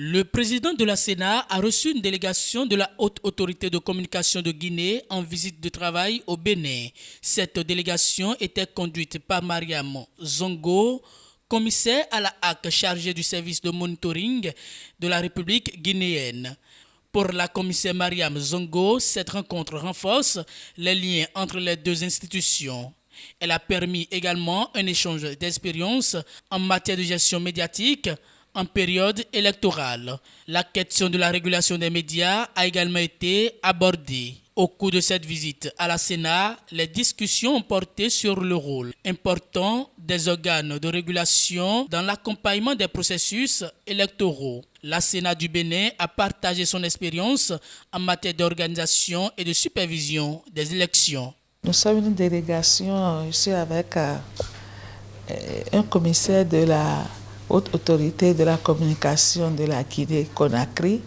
Le président de la Sénat a reçu une délégation de la Haute Autorité de Communication de Guinée en visite de travail au Bénin. Cette délégation était conduite par Mariam Zongo, commissaire à la HAC chargée du service de monitoring de la République guinéenne. Pour la commissaire Mariam Zongo, cette rencontre renforce les liens entre les deux institutions. Elle a permis également un échange d'expériences en matière de gestion médiatique en période électorale. La question de la régulation des médias a également été abordée. Au cours de cette visite à la Sénat, les discussions ont porté sur le rôle important des organes de régulation dans l'accompagnement des processus électoraux. La Sénat du Bénin a partagé son expérience en matière d'organisation et de supervision des élections. Nous sommes une délégation ici avec un commissaire de la Haute Autorité de la Communication de la Guinée-Conakry.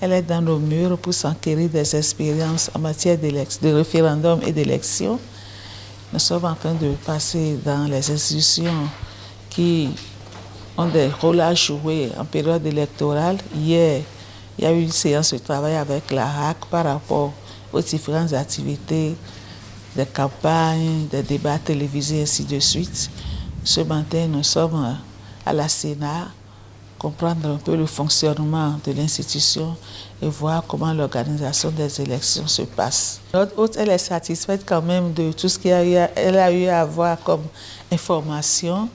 Elle est dans nos murs pour s'enquérir des expériences en matière de référendum et d'élections. Nous sommes en train de passer dans les institutions qui ont des rôles à jouer en période électorale. Hier, il y a eu une séance de travail avec la HAC par rapport aux différentes activités, des campagnes, des débats télévisés, ainsi de suite. Ce matin, nous sommes à la Sénat, comprendre un peu le fonctionnement de l'institution et voir comment l'organisation des élections se passe. Notre hôte, elle est satisfaite quand même de tout ce qu'elle a eu à avoir comme information.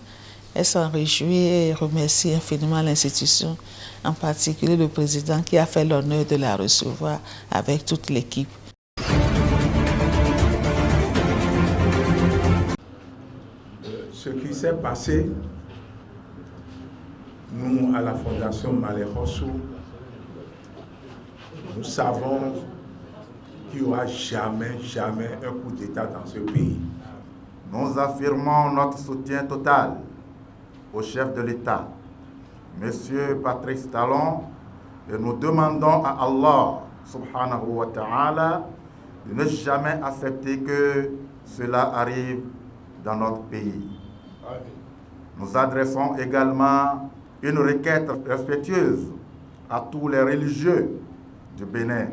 Elle s'en réjouit et remercie infiniment l'institution, en particulier le président qui a fait l'honneur de la recevoir avec toute l'équipe. Ce qui s'est passé, nous, à la Fondation Malé-Rosso, nous savons qu'il n'y aura jamais un coup d'État dans ce pays. Nous affirmons notre soutien total au chef de l'État, M. Patrice Talon, et nous demandons à Allah, subhanahu wa ta'ala, de ne jamais accepter que cela arrive dans notre pays. Nous adressons également une requête respectueuse à tous les religieux du Bénin,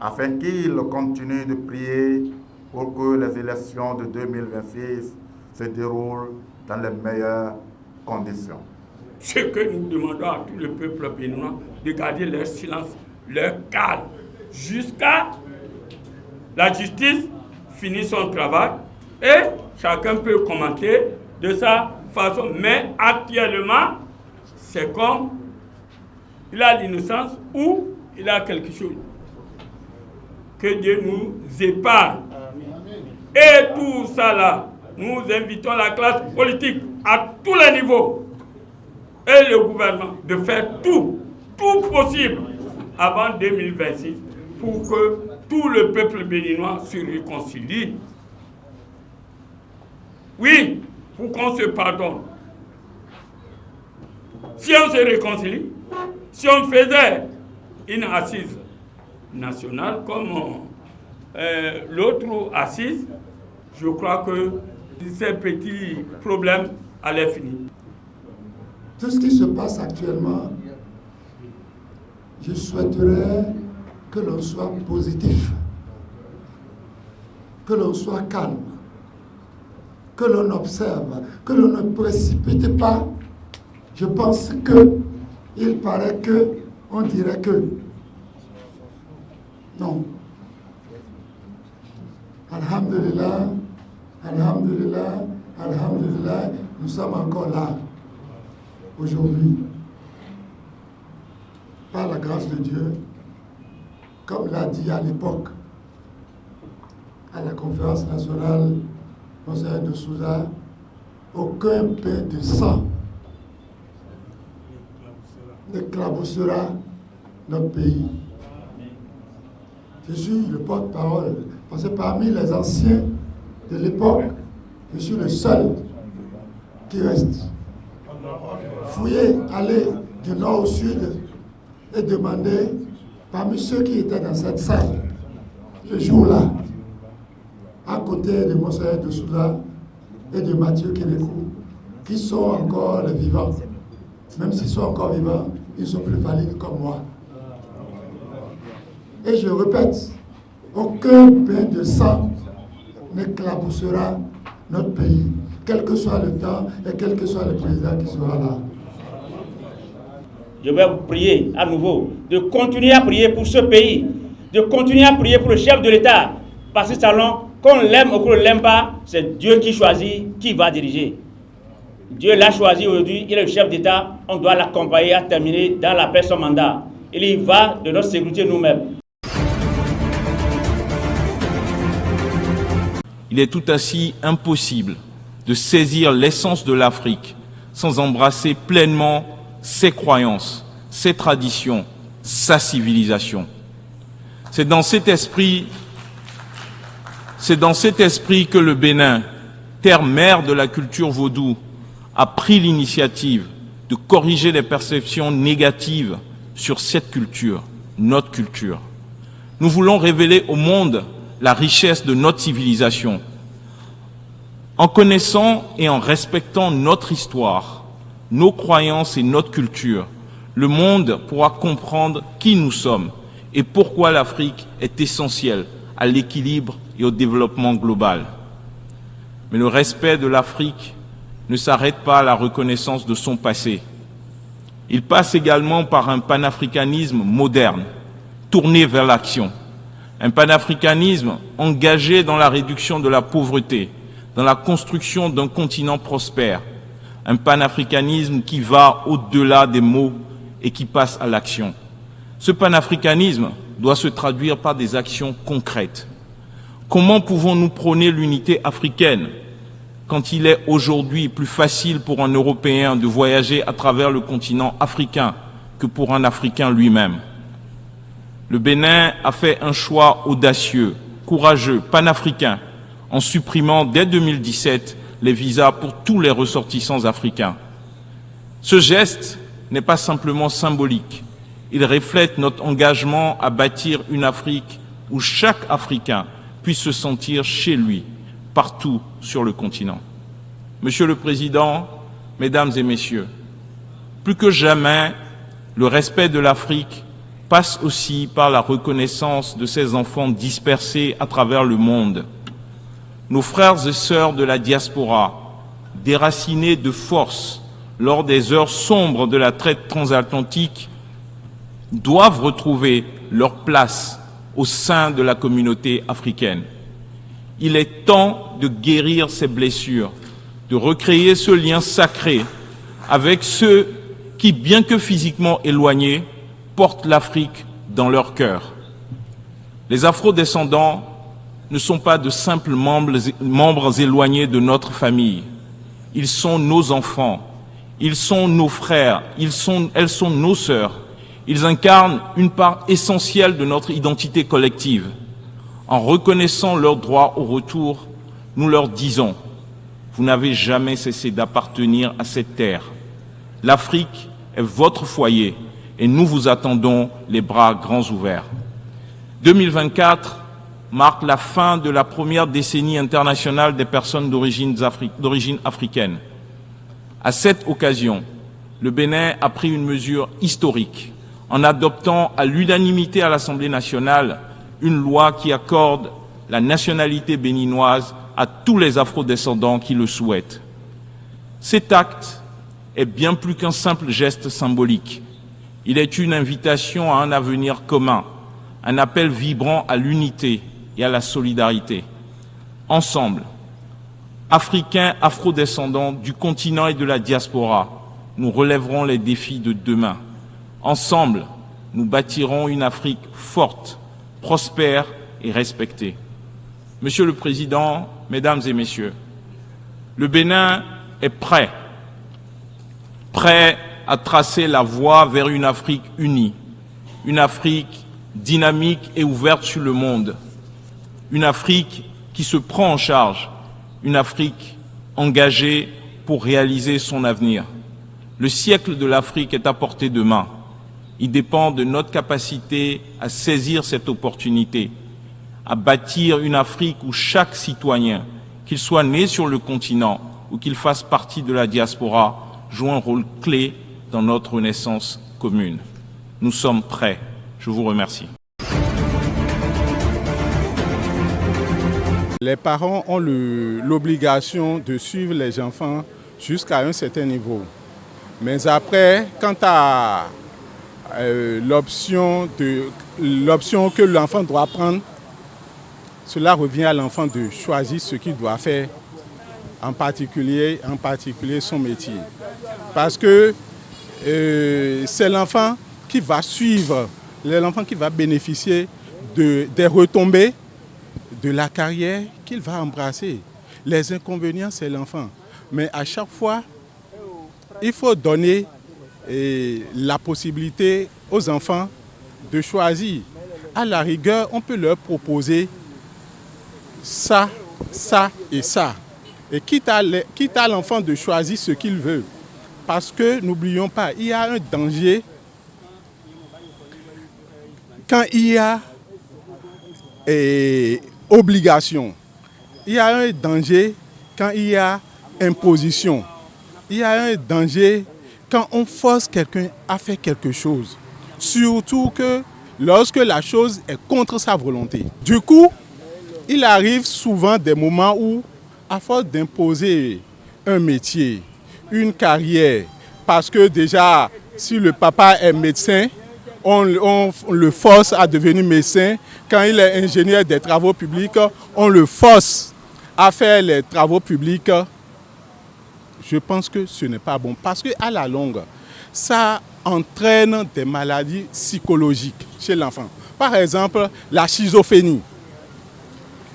afin qu'ils continuent de prier pour que les élections de 2026 se déroulent dans les meilleures conditions. Ce que nous demandons à tout le peuple béninois, de garder leur silence, leur calme, jusqu'à la justice finisse son travail et chacun peut commenter de sa façon. Mais actuellement, c'est comme il a l'innocence ou il a quelque chose. Que Dieu nous épargne. Et tout ça là, nous invitons la classe politique à tous les niveaux et le gouvernement de faire tout possible avant 2026 pour que tout le peuple béninois se réconcilie. Oui, pour qu'on se pardonne. Si on se réconcilie, si on faisait une assise nationale comme l'autre assise, je crois que ces petits problèmes allaient finir. Tout ce qui se passe actuellement, je souhaiterais que l'on soit positif, que l'on soit calme, que l'on observe, que l'on ne précipite pas. Je pense qu'il paraît que, on dirait que, non. Alhamdulillah, alhamdulillah, alhamdulillah, nous sommes encore là, aujourd'hui. Par la grâce de Dieu, comme l'a dit à l'époque, à la conférence nationale, Monseigneur de Souza, aucun pain de sang n'éclaboussera notre pays. Je suis le porte-parole, parce que parmi les anciens de l'époque, je suis le seul qui reste. Fouillez, allez du nord au sud et demandez parmi ceux qui étaient dans cette salle, ce jour-là, à côté de Monseigneur de Souza et de Mathieu Kénékou, qui sont encore les vivants. même s'ils sont encore vivants, ils sont plus valides comme moi. Et je répète, aucun bain de sang n'éclaboussera notre pays, quel que soit le temps et quel que soit le président qui sera là. Je vais vous prier à nouveau de continuer à prier pour ce pays, de continuer à prier pour le chef de l'État. Parce que Talon, qu'on l'aime ou qu'on ne l'aime pas, c'est Dieu qui choisit qui va diriger. Dieu l'a choisi aujourd'hui, il est le chef d'État, on doit l'accompagner à terminer dans la paix son mandat. Il y va de notre sécurité nous-mêmes. Il est tout ainsi impossible de saisir l'essence de l'Afrique sans embrasser pleinement ses croyances, ses traditions, sa civilisation. C'est dans cet esprit que le Bénin, terre-mère de la culture vaudou, a pris l'initiative de corriger les perceptions négatives sur cette culture, notre culture. Nous voulons révéler au monde la richesse de notre civilisation. En connaissant et en respectant notre histoire, nos croyances et notre culture, le monde pourra comprendre qui nous sommes et pourquoi l'Afrique est essentielle à l'équilibre et au développement global. Mais le respect de l'Afrique ne s'arrête pas à la reconnaissance de son passé. Il passe également par un panafricanisme moderne, tourné vers l'action. Un panafricanisme engagé dans la réduction de la pauvreté, dans la construction d'un continent prospère. Un panafricanisme qui va au-delà des mots et qui passe à l'action. Ce panafricanisme doit se traduire par des actions concrètes. Comment pouvons-nous prôner l'unité africaine quand il est aujourd'hui plus facile pour un Européen de voyager à travers le continent africain que pour un Africain lui-même? Le Bénin a fait un choix audacieux, courageux, panafricain, en supprimant dès 2017 les visas pour tous les ressortissants africains. Ce geste n'est pas simplement symbolique, il reflète notre engagement à bâtir une Afrique où chaque Africain puisse se sentir chez lui, partout sur le continent. Monsieur le Président, Mesdames et Messieurs, plus que jamais, le respect de l'Afrique passe aussi par la reconnaissance de ces enfants dispersés à travers le monde. Nos frères et sœurs de la diaspora, déracinés de force lors des heures sombres de la traite transatlantique, doivent retrouver leur place au sein de la communauté africaine. Il est temps de guérir ces blessures, de recréer ce lien sacré avec ceux qui, bien que physiquement éloignés, portent l'Afrique dans leur cœur. Les afro-descendants ne sont pas de simples membres éloignés de notre famille. Ils sont nos enfants, ils sont nos frères, elles sont nos sœurs. Ils incarnent une part essentielle de notre identité collective. En reconnaissant leur droit au retour, nous leur disons, vous n'avez jamais cessé d'appartenir à cette terre. L'Afrique est votre foyer et nous vous attendons les bras grands ouverts. 2024 marque la fin de la première décennie internationale des personnes d'origine africaine. À cette occasion, le Bénin a pris une mesure historique en adoptant à l'unanimité à l'Assemblée nationale une loi qui accorde la nationalité béninoise à tous les afro-descendants qui le souhaitent. Cet acte est bien plus qu'un simple geste symbolique. Il est une invitation à un avenir commun, un appel vibrant à l'unité et à la solidarité. Ensemble, Africains, afro-descendants du continent et de la diaspora, nous relèverons les défis de demain. Ensemble, nous bâtirons une Afrique forte, prospère et respectée. Monsieur le Président, Mesdames et Messieurs, le Bénin est prêt à tracer la voie vers une Afrique unie, une Afrique dynamique et ouverte sur le monde, une Afrique qui se prend en charge, une Afrique engagée pour réaliser son avenir. Le siècle de l'Afrique est à portée de main. Il dépend de notre capacité à saisir cette opportunité, à bâtir une Afrique où chaque citoyen, qu'il soit né sur le continent ou qu'il fasse partie de la diaspora, joue un rôle clé dans notre renaissance commune. Nous sommes prêts. Je vous remercie. Les parents ont l'obligation de suivre les enfants jusqu'à un certain niveau. Mais après, quant à l'option que l'enfant doit prendre, cela revient à l'enfant de choisir ce qu'il doit faire, en particulier son métier. Parce que c'est l'enfant qui va suivre, l'enfant qui va bénéficier des retombées de la carrière qu'il va embrasser. Les inconvénients, c'est l'enfant. Mais à chaque fois, il faut donner la possibilité aux enfants de choisir. À la rigueur, on peut leur proposer ça, ça et ça. Et quitte à l'enfant de choisir ce qu'il veut. Parce que, n'oublions pas, il y a un danger quand il y a obligation. Il y a un danger quand il y a imposition. Il y a un danger quand on force quelqu'un à faire quelque chose. Surtout que lorsque la chose est contre sa volonté. Du coup, il arrive souvent des moments où, à force d'imposer un métier, une carrière, parce que déjà, si le papa est médecin, on le force à devenir médecin. Quand il est ingénieur des travaux publics, on le force à faire les travaux publics. Je pense que ce n'est pas bon parce qu'à la longue, ça entraîne des maladies psychologiques chez l'enfant. Par exemple, la schizophrénie.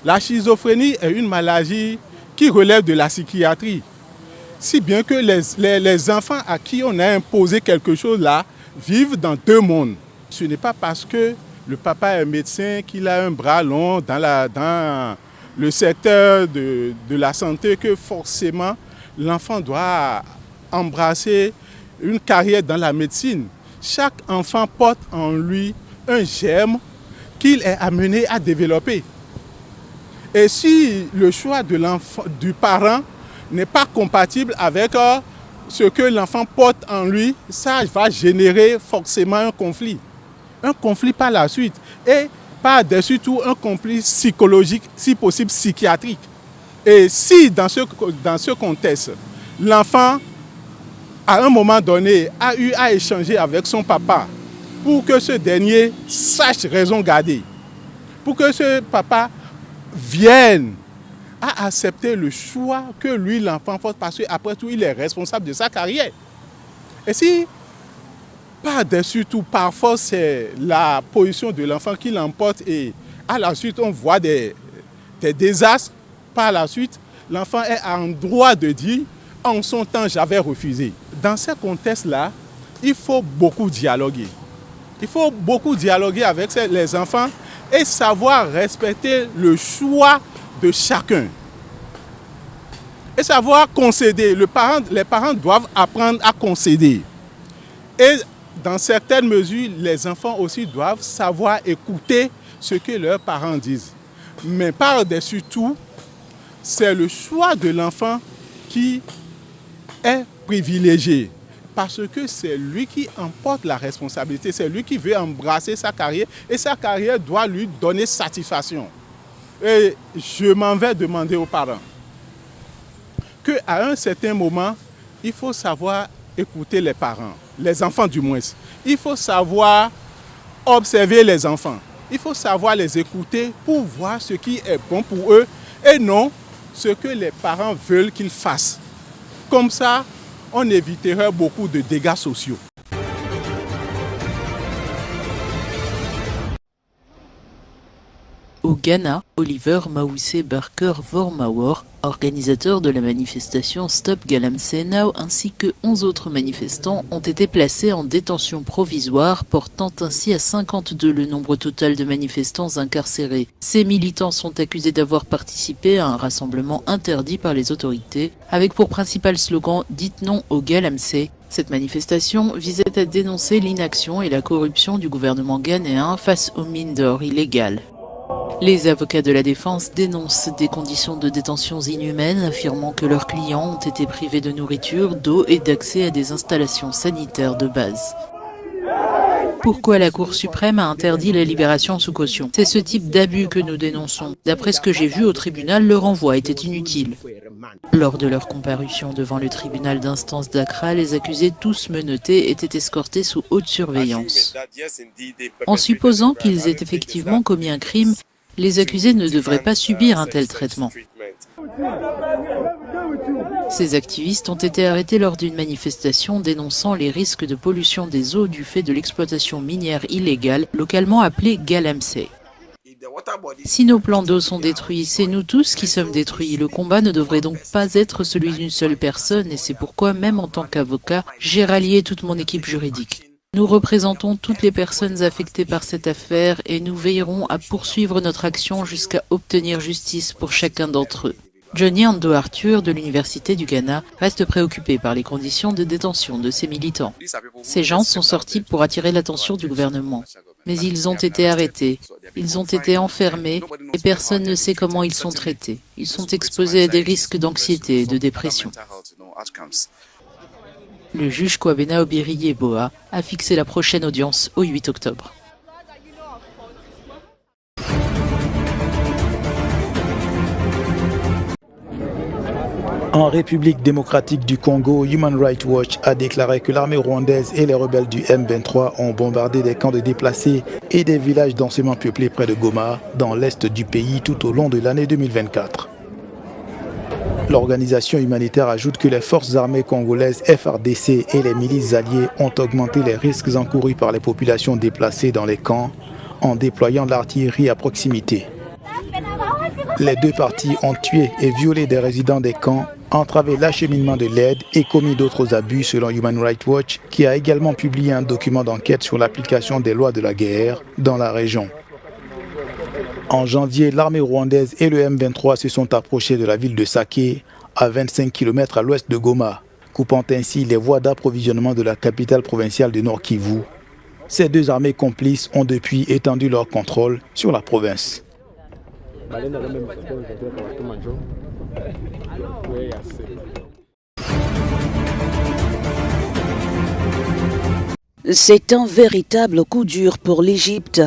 La schizophrénie est une maladie qui relève de la psychiatrie. Si bien que les enfants à qui on a imposé quelque chose là vivent dans deux mondes. Ce n'est pas parce que le papa est médecin qu'il a un bras long dans le secteur de la santé que forcément l'enfant doit embrasser une carrière dans la médecine. Chaque enfant porte en lui un germe qu'il est amené à développer. Et si le choix du parent n'est pas compatible avec ce que l'enfant porte en lui, ça va générer forcément un conflit. Un conflit par la suite. Et par-dessus tout, un conflit psychologique, si possible psychiatrique. Et si dans ce contexte, l'enfant, à un moment donné, a eu à échanger avec son papa pour que ce dernier sache raison garder, pour que ce papa vienne à accepter le choix que lui, l'enfant, fait, parce qu'après tout, il est responsable de sa carrière. Et si, par-dessus tout, parfois, c'est la position de l'enfant qui l'emporte et à la suite, on voit des désastres, par la suite, l'enfant est en droit de dire « en son temps, j'avais refusé ». Dans ce contexte-là, il faut beaucoup dialoguer. Il faut beaucoup dialoguer avec les enfants et savoir respecter le choix de chacun. Et savoir concéder. Les parents doivent apprendre à concéder. Et dans certaines mesures, les enfants aussi doivent savoir écouter ce que leurs parents disent. Mais par-dessus tout, c'est le choix de l'enfant qui est privilégié. Parce que c'est lui qui emporte la responsabilité, c'est lui qui veut embrasser sa carrière et sa carrière doit lui donner satisfaction. Et je m'en vais demander aux parents qu'à un certain moment, il faut savoir écouter les parents, les enfants du moins. Il faut savoir observer les enfants. Il faut savoir les écouter pour voir ce qui est bon pour eux et non ce que les parents veulent qu'ils fassent. Comme ça, on éviterait beaucoup de dégâts sociaux. Au Ghana, Oliver Mawuse Barker Vormawor, organisateur de la manifestation Stop Galamsey Now, ainsi que 11 autres manifestants ont été placés en détention provisoire, portant ainsi à 52 le nombre total de manifestants incarcérés. Ces militants sont accusés d'avoir participé à un rassemblement interdit par les autorités, avec pour principal slogan « Dites non au Galamsey ». Cette manifestation visait à dénoncer l'inaction et la corruption du gouvernement ghanéen face aux mines d'or illégales. Les avocats de la défense dénoncent des conditions de détention inhumaines, affirmant que leurs clients ont été privés de nourriture, d'eau et d'accès à des installations sanitaires de base. Pourquoi la Cour suprême a interdit la libération sous caution? C'est ce type d'abus que nous dénonçons. D'après ce que j'ai vu au tribunal, le renvoi était inutile. Lors de leur comparution devant le tribunal d'instance d'Accra, les accusés, tous menottés, étaient escortés sous haute surveillance. En supposant qu'ils aient effectivement commis un crime, les accusés ne devraient pas subir un tel traitement. Ces activistes ont été arrêtés lors d'une manifestation dénonçant les risques de pollution des eaux du fait de l'exploitation minière illégale, localement appelée Galamsey. Si nos plans d'eau sont détruits, c'est nous tous qui sommes détruits. Le combat ne devrait donc pas être celui d'une seule personne et c'est pourquoi, même en tant qu'avocat, j'ai rallié toute mon équipe juridique. Nous représentons toutes les personnes affectées par cette affaire et nous veillerons à poursuivre notre action jusqu'à obtenir justice pour chacun d'entre eux. Johnny Ando Arthur de l'Université du Ghana reste préoccupé par les conditions de détention de ses militants. Ces gens sont sortis pour attirer l'attention du gouvernement. Mais ils ont été arrêtés, ils ont été enfermés et personne ne sait comment ils sont traités. Ils sont exposés à des risques d'anxiété et de dépression. Le juge Kwabena Obiri-Yeboah a fixé la prochaine audience au 8 octobre. En République démocratique du Congo, Human Rights Watch a déclaré que l'armée rwandaise et les rebelles du M23 ont bombardé des camps de déplacés et des villages densément peuplés près de Goma, dans l'est du pays, tout au long de l'année 2024. L'organisation humanitaire ajoute que les forces armées congolaises FARDC et les milices alliées ont augmenté les risques encourus par les populations déplacées dans les camps en déployant l'artillerie à proximité. Les deux parties ont tué et violé des résidents des camps, entravé l'acheminement de l'aide et commis d'autres abus selon Human Rights Watch, qui a également publié un document d'enquête sur l'application des lois de la guerre dans la région. En janvier, l'armée rwandaise et le M23 se sont approchés de la ville de Sake, à 25 km à l'ouest de Goma, coupant ainsi les voies d'approvisionnement de la capitale provinciale du Nord Kivu. Ces deux armées complices ont depuis étendu leur contrôle sur la province. C'est un véritable coup dur pour l'Égypte.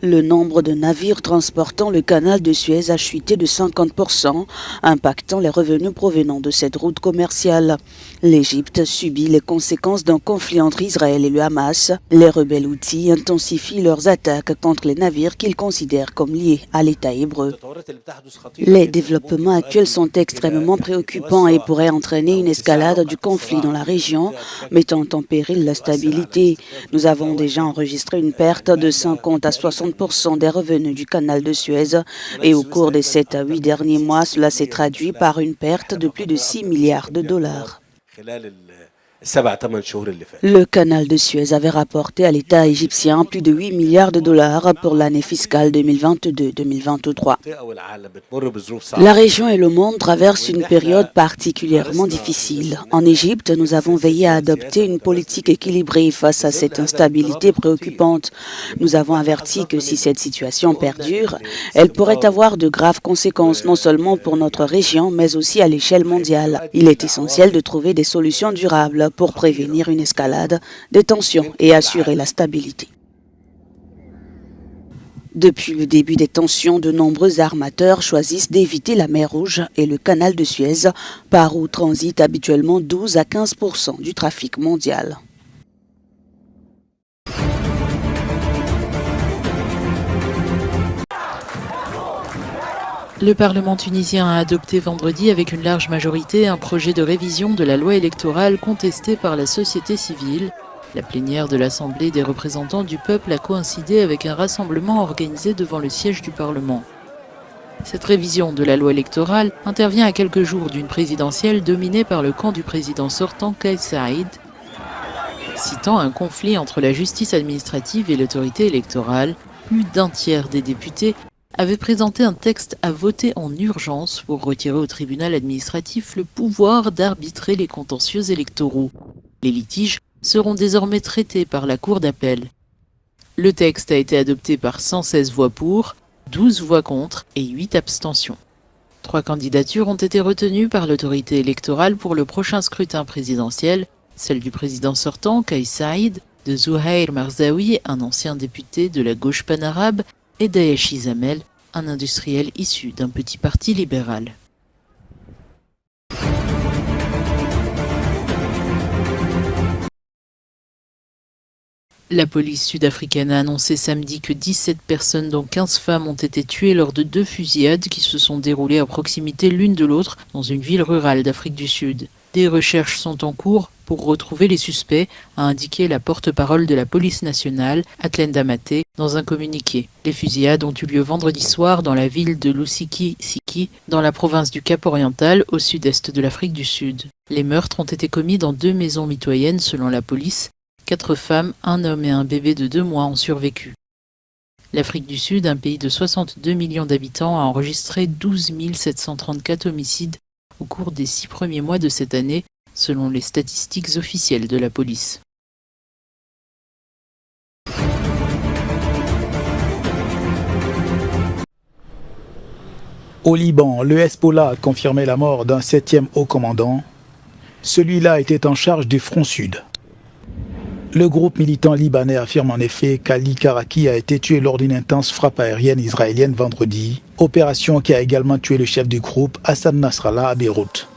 Le nombre de navires transportant le canal de Suez a chuté de 50%, impactant les revenus provenant de cette route commerciale. L'Égypte subit les conséquences d'un conflit entre Israël et le Hamas. Les rebelles houthis intensifient leurs attaques contre les navires qu'ils considèrent comme liés à l'État hébreu. Les développements actuels sont extrêmement préoccupants et pourraient entraîner une escalade du conflit dans la région, mettant en péril la stabilité. Nous avons déjà enregistré une perte de 50 à 60% des revenus du canal de Suez et au cours des 7 à 8 derniers mois, cela s'est traduit par une perte de plus de 6 milliards de dollars. Le canal de Suez avait rapporté à l'État égyptien plus de 8 milliards de dollars pour l'année fiscale 2022-2023. La région et le monde traversent une période particulièrement difficile. En Égypte, nous avons veillé à adopter une politique équilibrée face à cette instabilité préoccupante. Nous avons averti que si cette situation perdure, elle pourrait avoir de graves conséquences non seulement pour notre région, mais aussi à l'échelle mondiale. Il est essentiel de trouver des solutions durables pour prévenir une escalade des tensions et assurer la stabilité. Depuis le début des tensions, de nombreux armateurs choisissent d'éviter la mer Rouge et le canal de Suez, par où transite habituellement 12 à 15% du trafic mondial. Le Parlement tunisien a adopté vendredi avec une large majorité un projet de révision de la loi électorale contesté par la société civile. La plénière de l'Assemblée des représentants du peuple a coïncidé avec un rassemblement organisé devant le siège du Parlement. Cette révision de la loi électorale intervient à quelques jours d'une présidentielle dominée par le camp du président sortant Kais Saïed, citant un conflit entre la justice administrative et l'autorité électorale. Plus d'un tiers des députés avait présenté un texte à voter en urgence pour retirer au tribunal administratif le pouvoir d'arbitrer les contentieux électoraux. Les litiges seront désormais traités par la Cour d'appel. Le texte a été adopté par 116 voix pour, 12 voix contre et 8 abstentions. 3 candidatures ont été retenues par l'autorité électorale pour le prochain scrutin présidentiel, celle du président sortant, Kais Saïd, de Zouhair Marzaoui, un ancien député de la gauche panarabe, et Daesh Izamel, un industriel issu d'un petit parti libéral. La police sud-africaine a annoncé samedi que 17 personnes, dont 15 femmes, ont été tuées lors de 2 fusillades qui se sont déroulées à proximité l'une de l'autre dans une ville rurale d'Afrique du Sud. Des recherches sont en cours pour retrouver les suspects, a indiqué la porte-parole de la police nationale, Athlenda Maté, dans un communiqué. Les fusillades ont eu lieu vendredi soir dans la ville de Lusiki-Siki, dans la province du Cap-Oriental, au sud-est de l'Afrique du Sud. Les meurtres ont été commis dans 2 maisons mitoyennes selon la police. 4 femmes, un homme et un bébé de 2 mois ont survécu. L'Afrique du Sud, un pays de 62 millions d'habitants, a enregistré 12 734 homicides au cours des 6 premiers mois de cette année, selon les statistiques officielles de la police. Au Liban, le Hezbollah a confirmé la mort d'un 7e haut commandant. Celui-là était en charge du front sud. Le groupe militant libanais affirme en effet qu'Ali Karaki a été tué lors d'une intense frappe aérienne israélienne vendredi, opération qui a également tué le chef du groupe Hassan Nasrallah à Beyrouth.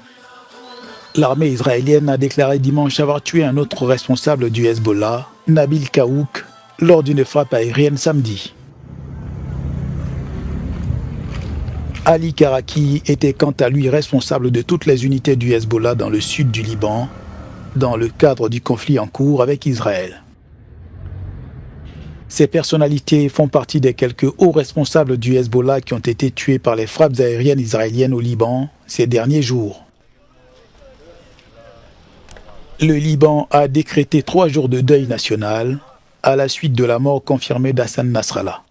L'armée israélienne a déclaré dimanche avoir tué un autre responsable du Hezbollah, Nabil Kaouk, lors d'une frappe aérienne samedi. Ali Karaki était quant à lui responsable de toutes les unités du Hezbollah dans le sud du Liban, dans le cadre du conflit en cours avec Israël. Ces personnalités font partie des quelques hauts responsables du Hezbollah qui ont été tués par les frappes aériennes israéliennes au Liban ces derniers jours. Le Liban a décrété 3 jours de deuil national à la suite de la mort confirmée d'Hassan Nasrallah.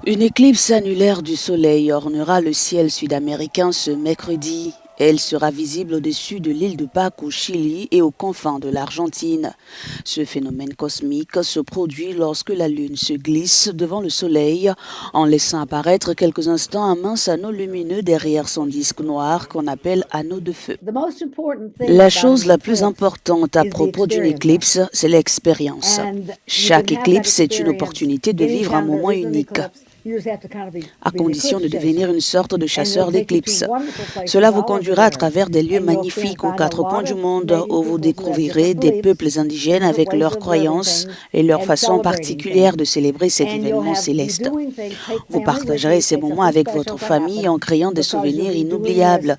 Une éclipse annulaire du Soleil ornera le ciel sud-américain ce mercredi. Elle sera visible au-dessus de l'île de Pâques au Chili et aux confins de l'Argentine. Ce phénomène cosmique se produit lorsque la Lune se glisse devant le Soleil en laissant apparaître quelques instants un mince anneau lumineux derrière son disque noir qu'on appelle anneau de feu. La chose la plus importante à propos d'une éclipse, c'est l'expérience. Chaque éclipse est une opportunité de vivre un moment unique, à condition de devenir une sorte de chasseur d'éclipses. Cela vous conduira à travers des lieux magnifiques aux 4 coins du monde où vous découvrirez des peuples indigènes avec leurs croyances et leur façon particulière de célébrer cet événement céleste. Vous partagerez ces moments avec votre famille en créant des souvenirs inoubliables,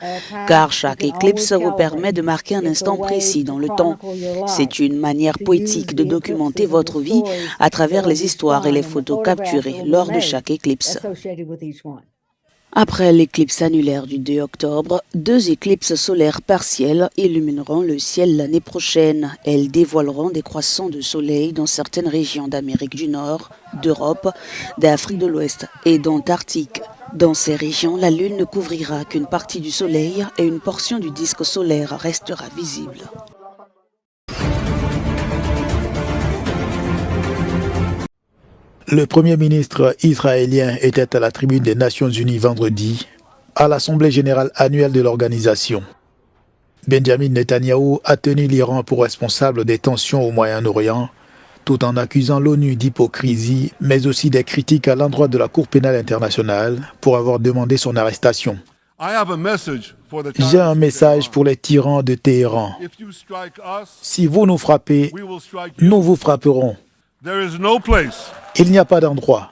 car chaque éclipse vous permet de marquer un instant précis dans le temps. C'est une manière poétique de documenter votre vie à travers les histoires et les photos capturées lors de chaque éclipse. Après l'éclipse annulaire du 2 octobre, 2 éclipses solaires partielles illumineront le ciel l'année prochaine. Elles dévoileront des croissants de soleil dans certaines régions d'Amérique du Nord, d'Europe, d'Afrique de l'Ouest et d'Antarctique. Dans ces régions, la Lune ne couvrira qu'une partie du soleil et une portion du disque solaire restera visible. Le Premier ministre israélien était à la tribune des Nations Unies vendredi, à l'Assemblée générale annuelle de l'organisation. Benjamin Netanyahou a tenu l'Iran pour responsable des tensions au Moyen-Orient, tout en accusant l'ONU d'hypocrisie, mais aussi des critiques à l'endroit de la Cour pénale internationale pour avoir demandé son arrestation. J'ai un message pour les tyrans de Téhéran. Si vous nous frappez, nous vous frapperons. Il n'y a pas d'endroit.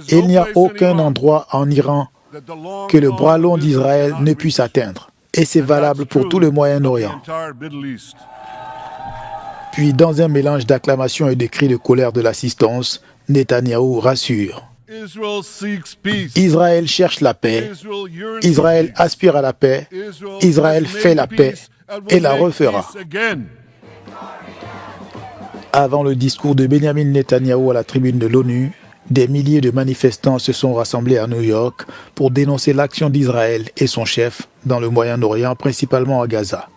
Il n'y a aucun endroit en Iran que le bras long d'Israël ne puisse atteindre. Et c'est valable pour tout le Moyen-Orient. Puis, dans un mélange d'acclamations et de cris de colère de l'assistance, Netanyahou rassure. Israël cherche la paix. Israël aspire à la paix. Israël fait la paix et la refera. Avant le discours de Benjamin Netanyahou à la tribune de l'ONU, Des milliers de manifestants se sont rassemblés à New York pour dénoncer l'action d'Israël et son chef dans le Moyen-Orient, principalement à Gaza.